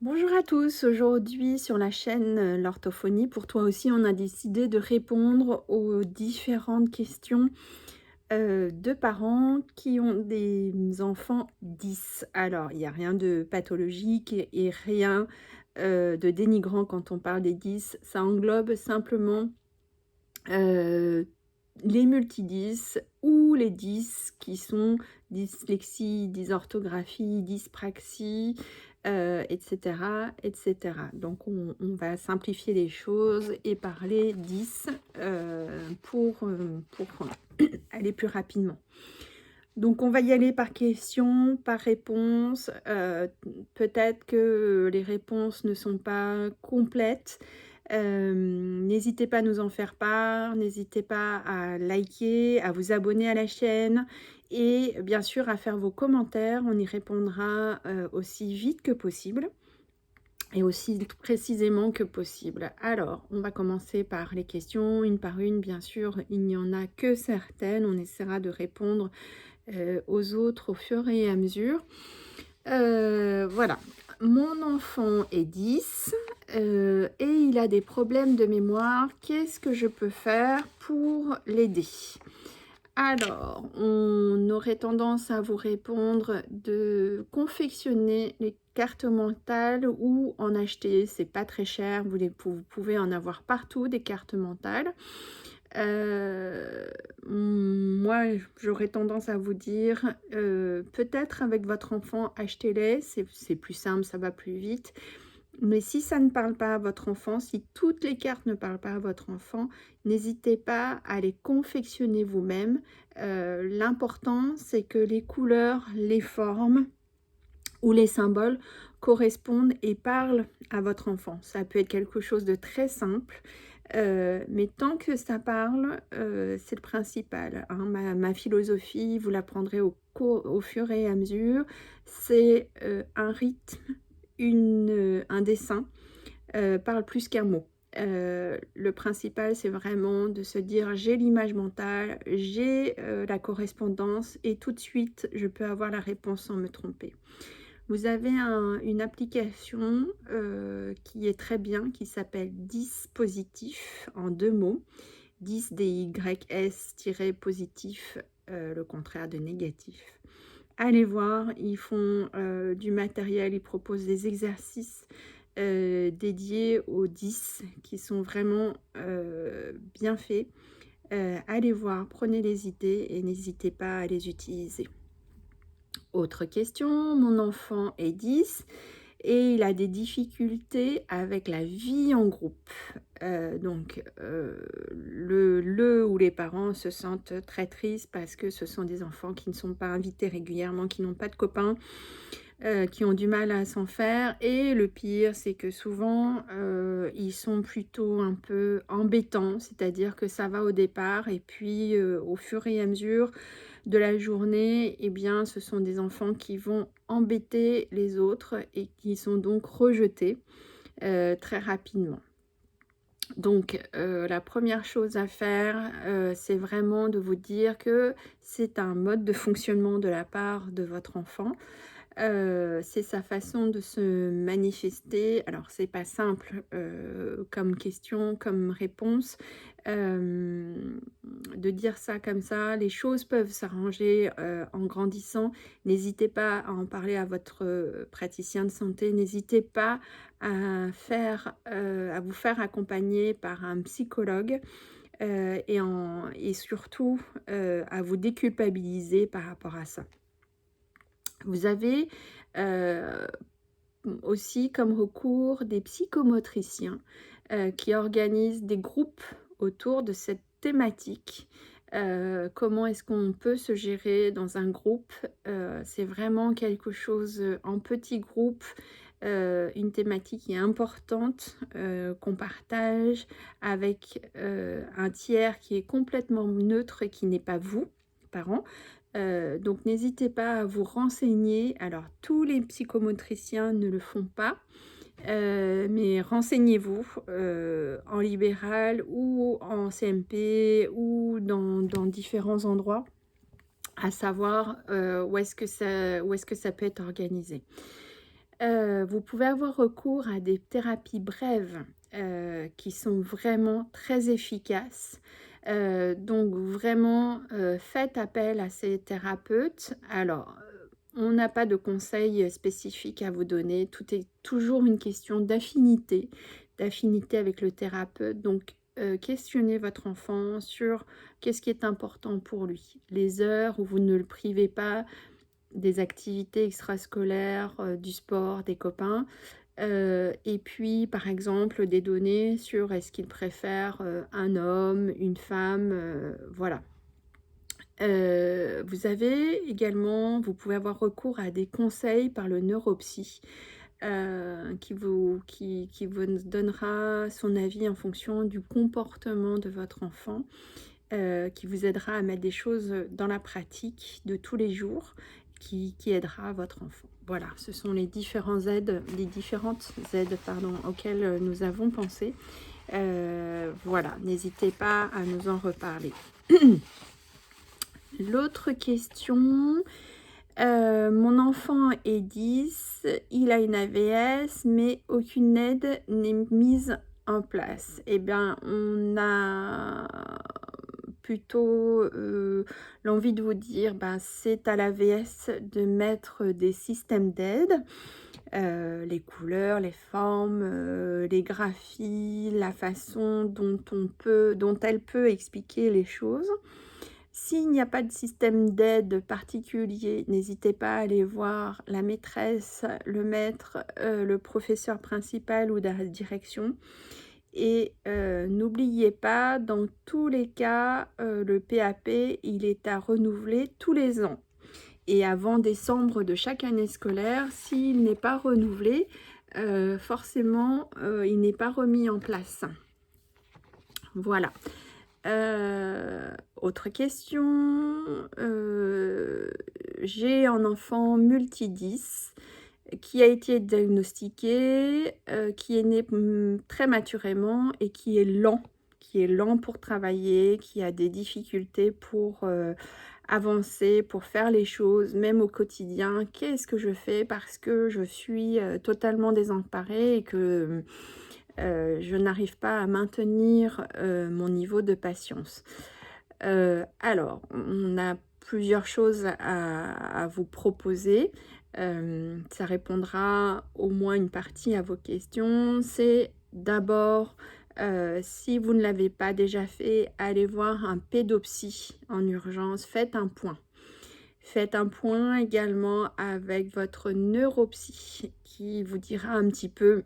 Bonjour à tous, aujourd'hui sur la chaîne l'orthophonie, pour toi aussi, on a décidé de répondre aux différentes questions de parents qui ont des enfants 10. Alors, il n'y a rien de pathologique et rien de dénigrant quand on parle des 10. Ça englobe simplement euh, les multi-10 ou les 10 qui sont dyslexie, dysorthographie, dyspraxie, etc., etc. Donc on va simplifier les choses et parler 10 pour aller plus rapidement. Donc on va y aller par question, par réponse. Peut-être que les réponses ne sont pas complètes. N'hésitez pas à nous en faire part, n'hésitez pas à liker, à vous abonner à la chaîne et bien sûr à faire vos commentaires. On y répondra aussi vite que possible et aussi précisément que possible. Alors, on va commencer par les questions, une par une, bien sûr, il n'y en a que certaines. On essaiera de répondre aux autres au fur et à mesure. Voilà, mon enfant est 10 et il a des problèmes de mémoire. Qu'est-ce que je peux faire pour l'aider? Alors, on aurait tendance à vous répondre de confectionner les cartes mentales ou en acheter. C'est pas très cher, vous pouvez en avoir partout des cartes mentales. Moi, j'aurais tendance à vous dire, peut-être avec votre enfant, achetez-les, c'est plus simple, ça va plus vite. Mais si ça ne parle pas à votre enfant, si toutes les cartes ne parlent pas à votre enfant, n'hésitez pas à les confectionner vous-même. L'important, c'est que les couleurs, les formes ou les symboles correspondent et parlent à votre enfant. Ça peut être quelque chose de très simple, mais tant que ça parle, c'est le principal, hein. Ma philosophie, vous l'apprendrez au fur et à mesure, c'est un rythme, un dessin parle plus qu'un mot. Le principal, c'est vraiment de se dire j'ai l'image mentale, j'ai la correspondance et tout de suite, je peux avoir la réponse sans me tromper. Vous avez une application qui est très bien, qui s'appelle Dispositif, en 2 mots. 10 DYS-positif, le contraire de négatif. Allez voir, ils font du matériel, ils proposent des exercices dédiés aux 10 qui sont vraiment bien faits. Allez voir, prenez les idées et n'hésitez pas à les utiliser. Autre question, mon enfant est 10 et il a des difficultés avec la vie en groupe. Le ou les parents se sentent très tristes parce que ce sont des enfants qui ne sont pas invités régulièrement, qui n'ont pas de copains, qui ont du mal à s'en faire. Et le pire, c'est que souvent, ils sont plutôt un peu embêtants, c'est-à-dire que ça va au départ et puis au fur et à mesure de la journée, eh bien, ce sont des enfants qui vont embêter les autres et qui sont donc rejetés très rapidement. Donc, la première chose à faire, c'est vraiment de vous dire que c'est un mode de fonctionnement de la part de votre enfant. C'est sa façon de se manifester. Alors, c'est pas simple comme question, comme réponse, de dire ça comme ça. Les choses peuvent s'arranger en grandissant. N'hésitez pas à en parler à votre praticien de santé. N'hésitez pas à vous faire accompagner par un psychologue et surtout à vous déculpabiliser par rapport à ça. Vous avez aussi comme recours des psychomotriciens qui organisent des groupes autour de cette thématique. Comment est-ce qu'on peut se gérer dans un groupe? C'est vraiment quelque chose en petit groupe, une thématique qui est importante, qu'on partage avec un tiers qui est complètement neutre et qui n'est pas vous, parents. Donc n'hésitez pas à vous renseigner. Alors tous les psychomotriciens ne le font pas, mais renseignez-vous en libéral ou en CMP ou dans différents endroits, à savoir où est-ce que ça peut être organisé. Vous pouvez avoir recours à des thérapies brèves, qui sont vraiment très efficaces. Donc vraiment, faites appel à ces thérapeutes. Alors, on n'a pas de conseils spécifiques à vous donner. Tout est toujours une question d'affinité avec le thérapeute. Donc, questionnez votre enfant sur qu'est-ce qui est important pour lui. Les heures où vous ne le privez pas des activités extrascolaires, du sport, des copains. Et puis, par exemple, des données sur est-ce qu'il préfère un homme, une femme, voilà. Vous pouvez avoir recours à des conseils par le neuropsy, qui vous donnera son avis en fonction du comportement de votre enfant, qui vous aidera à mettre des choses dans la pratique de tous les jours, qui aidera votre enfant. Voilà, ce sont les différentes aides auxquelles nous avons pensé. Voilà, n'hésitez pas à nous en reparler. L'autre question, mon enfant est 10, il a une AVS, mais aucune aide n'est mise en place. Eh bien, on a plutôt l'envie de vous dire, ben, c'est à l'AVS de mettre des systèmes d'aide, les couleurs, les formes, les graphies, la façon dont elle peut expliquer les choses. S'il n'y a pas de système d'aide particulier, n'hésitez pas à aller voir la maîtresse, le maître, le professeur principal ou de la direction. Et n'oubliez pas, dans tous les cas, le PAP, il est à renouveler tous les ans. Et avant décembre de chaque année scolaire, s'il n'est pas renouvelé, forcément, il n'est pas remis en place. Voilà. Autre question, j'ai un enfant multi-10 qui a été diagnostiqué, qui est né très maturément et qui est lent pour travailler, qui a des difficultés pour avancer, pour faire les choses, même au quotidien. Qu'est-ce que je fais parce que je suis totalement désemparée et que je n'arrive pas à maintenir mon niveau de patience. Alors, on a plusieurs choses à vous proposer. Ça répondra au moins une partie à vos questions. C'est d'abord, si vous ne l'avez pas déjà fait, allez voir un pédopsie en urgence. Faites un point. Faites un point également avec votre neuropsy qui vous dira un petit peu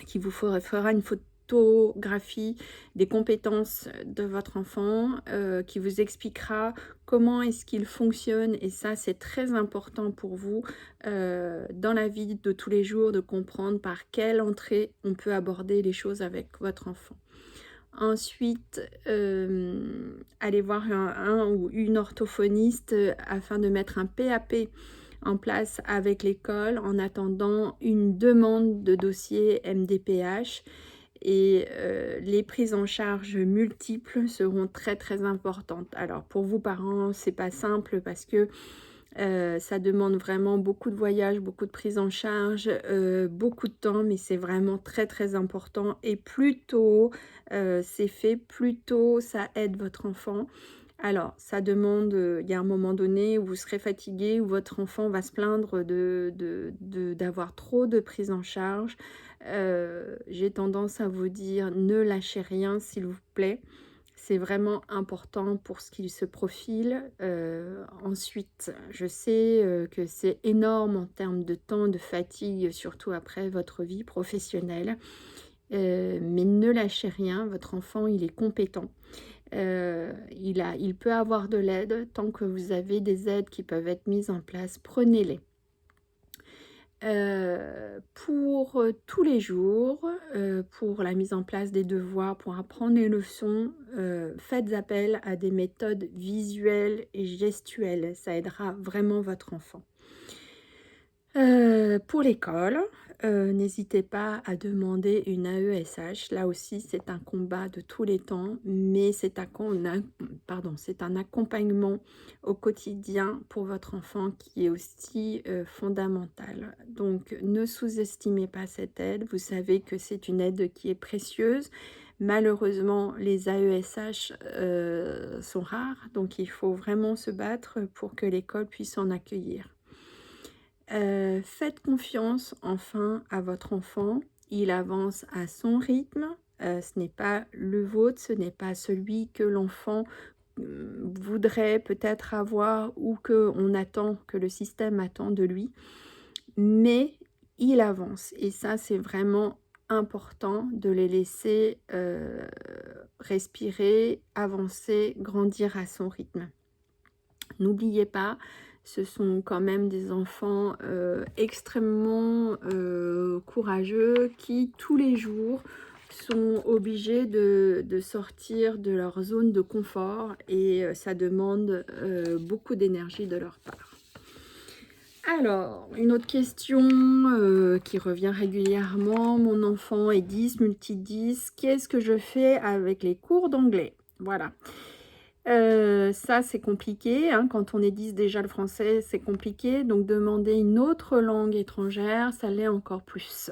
qui vous fera une photographie des compétences de votre enfant, qui vous expliquera comment est-ce qu'il fonctionne. Et ça, c'est très important pour vous dans la vie de tous les jours, de comprendre par quelle entrée on peut aborder les choses avec votre enfant. Ensuite, allez voir un ou une orthophoniste afin de mettre un PAP en place avec l'école en attendant une demande de dossier MDPH. Et les prises en charge multiples seront très très importantes. Alors pour vous parents, c'est pas simple parce que ça demande vraiment beaucoup de voyages, beaucoup de prise en charge, beaucoup de temps, mais c'est vraiment très très important. Et plus tôt c'est fait, plus tôt ça aide votre enfant. Alors, ça demande, il y a un moment donné où vous serez fatigué, où votre enfant va se plaindre d'avoir trop de prise en charge. J'ai tendance à vous dire, ne lâchez rien, s'il vous plaît. C'est vraiment important pour ce qui se profile. Ensuite, je sais que c'est énorme en termes de temps, de fatigue, surtout après votre vie professionnelle. Mais ne lâchez rien, votre enfant, il est compétent. Il peut avoir de l'aide. Tant que vous avez des aides qui peuvent être mises en place, prenez-les. Pour tous les jours, pour la mise en place des devoirs, pour apprendre les leçons, faites appel à des méthodes visuelles et gestuelles. Ça aidera vraiment votre enfant. Pour l'école, n'hésitez pas à demander une AESH. Là aussi, c'est un combat de tous les temps, mais c'est un accompagnement au quotidien pour votre enfant qui est aussi, fondamental. Donc ne sous-estimez pas cette aide. Vous savez que c'est une aide qui est précieuse. Malheureusement, les AESH, sont rares, donc il faut vraiment se battre pour que l'école puisse en accueillir. Faites confiance enfin à votre enfant, il avance à son rythme, ce n'est pas le vôtre, ce n'est pas celui que l'enfant, voudrait peut-être avoir ou que le système attend de lui, mais il avance et ça, c'est vraiment important de les laisser, respirer, avancer, grandir à son rythme. N'oubliez pas, ce sont quand même des enfants extrêmement courageux qui, tous les jours, sont obligés de sortir de leur zone de confort et ça demande beaucoup d'énergie de leur part. Alors, une autre question qui revient régulièrement. Mon enfant est 10, multi-10. Qu'est-ce que je fais avec les cours d'anglais? Voilà. Ça, c'est compliqué, hein, quand on est 10 déjà le français, c'est compliqué, donc demander une autre langue étrangère, ça l'est encore plus.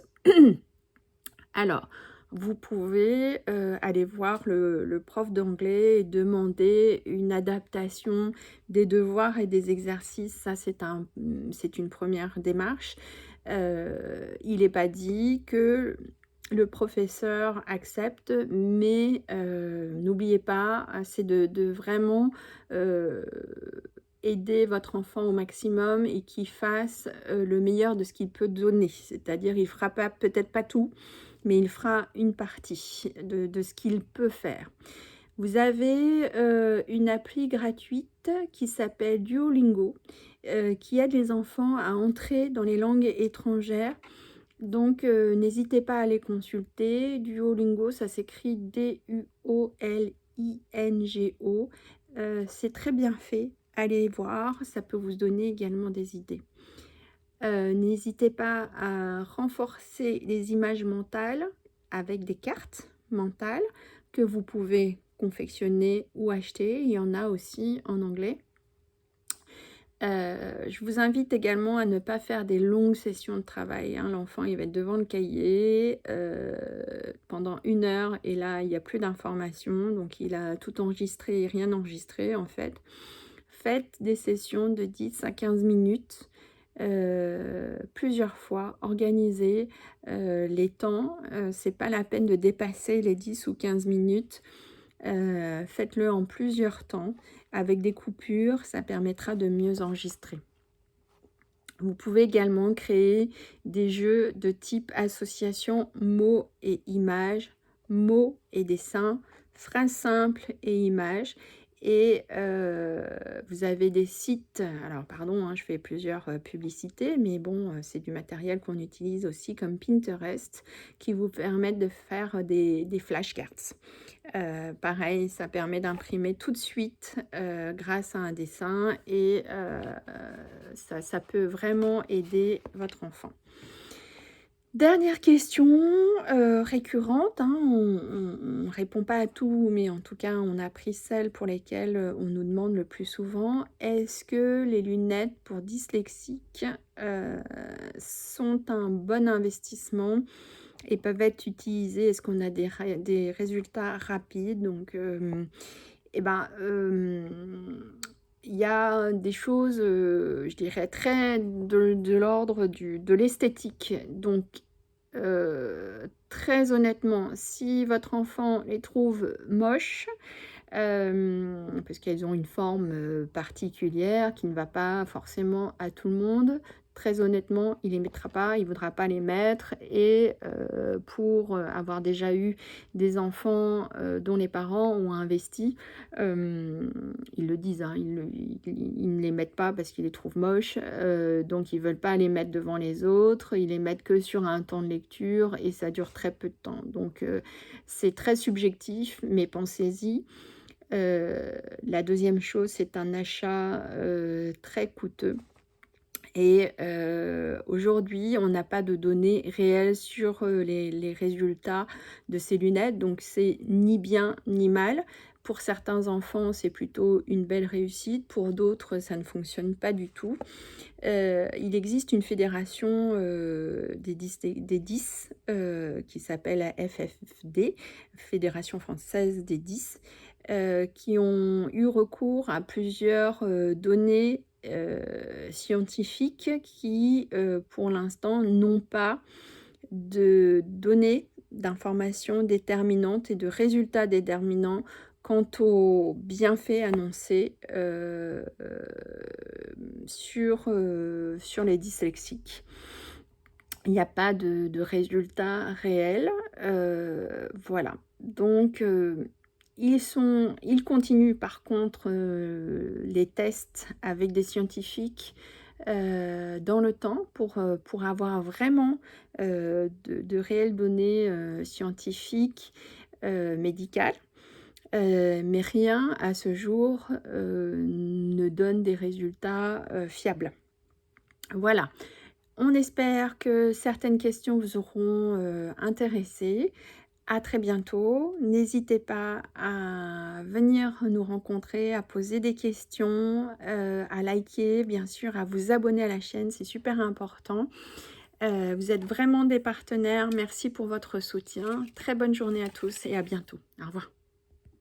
Alors, vous pouvez, aller voir le prof d'anglais et demander une adaptation des devoirs et des exercices. Ça, c'est une première démarche. Il n'est pas dit que le professeur accepte, mais n'oubliez pas, c'est de vraiment aider votre enfant au maximum et qu'il fasse le meilleur de ce qu'il peut donner. C'est-à-dire, il ne fera peut-être pas tout, mais il fera une partie de ce qu'il peut faire. Vous avez une appli gratuite qui s'appelle Duolingo, qui aide les enfants à entrer dans les langues étrangères. Donc, n'hésitez pas à les consulter. Duolingo, ça s'écrit D-U-O-L-I-N-G-O. C'est très bien fait. Allez voir, ça peut vous donner également des idées. N'hésitez pas à renforcer les images mentales avec des cartes mentales que vous pouvez confectionner ou acheter. Il y en a aussi en anglais. Je vous invite également à ne pas faire des longues sessions de travail, hein. L'enfant, il va être devant le cahier pendant 1 heure et là, il n'y a plus d'informations. Donc, il a tout enregistré et rien enregistré, en fait. Faites des sessions de 10 à 15 minutes plusieurs fois. Organisez les temps. C'est pas la peine de dépasser les 10 ou 15 minutes. Faites-le en plusieurs temps. Avec des coupures, ça permettra de mieux enregistrer. Vous pouvez également créer des jeux de type association mots et images, mots et dessins, phrases simples et images. Et vous avez des sites, alors pardon, hein, je fais plusieurs publicités, mais bon, c'est du matériel qu'on utilise aussi comme Pinterest, qui vous permettent de faire des flashcards. Pareil, ça permet d'imprimer tout de suite grâce à un dessin et ça peut vraiment aider votre enfant. Dernière question récurrente, hein, on ne répond pas à tout, mais en tout cas, on a pris celles pour lesquelles on nous demande le plus souvent. Est-ce que les lunettes pour dyslexiques sont un bon investissement et peuvent être utilisées? Est-ce qu'on a des résultats rapides? Donc, il y a des choses, je dirais, très de l'ordre de l'esthétique. Donc, très honnêtement, si votre enfant les trouve moches, parce qu'elles ont une forme particulière qui ne va pas forcément à tout le monde, très honnêtement, il ne les mettra pas, il ne voudra pas les mettre. Et pour avoir déjà eu des enfants dont les parents ont investi, ils le disent, hein, ils ne les mettent pas parce qu'ils les trouvent moches, donc ils ne veulent pas les mettre devant les autres, ils les mettent que sur un temps de lecture et ça dure très peu de temps. Donc c'est très subjectif, mais pensez-y. La deuxième chose, c'est un achat très coûteux. Et aujourd'hui, on n'a pas de données réelles sur, les résultats de ces lunettes, donc c'est ni bien ni mal. Pour certains enfants, c'est plutôt une belle réussite, pour d'autres, ça ne fonctionne pas du tout. Il existe une fédération, des 10, qui s'appelle la FFD, Fédération française des 10, qui ont eu recours à plusieurs, données, scientifiques qui, pour l'instant, n'ont pas de données, d'informations déterminantes et de résultats déterminants quant aux bienfaits annoncés, sur les dyslexiques. Il n'y a pas de résultats réels, voilà. Donc ils continuent par contre, les tests avec des scientifiques, dans le temps pour avoir vraiment, de réelles données, scientifiques, médicales. Mais rien à ce jour, ne donne des résultats, fiables. Voilà. On espère que certaines questions vous auront, intéressé. À très bientôt. N'hésitez pas à venir nous rencontrer, à poser des questions, à liker, bien sûr, à vous abonner à la chaîne, c'est super important. Vous êtes vraiment des partenaires. Merci pour votre soutien. Très bonne journée à tous et à bientôt. Au revoir.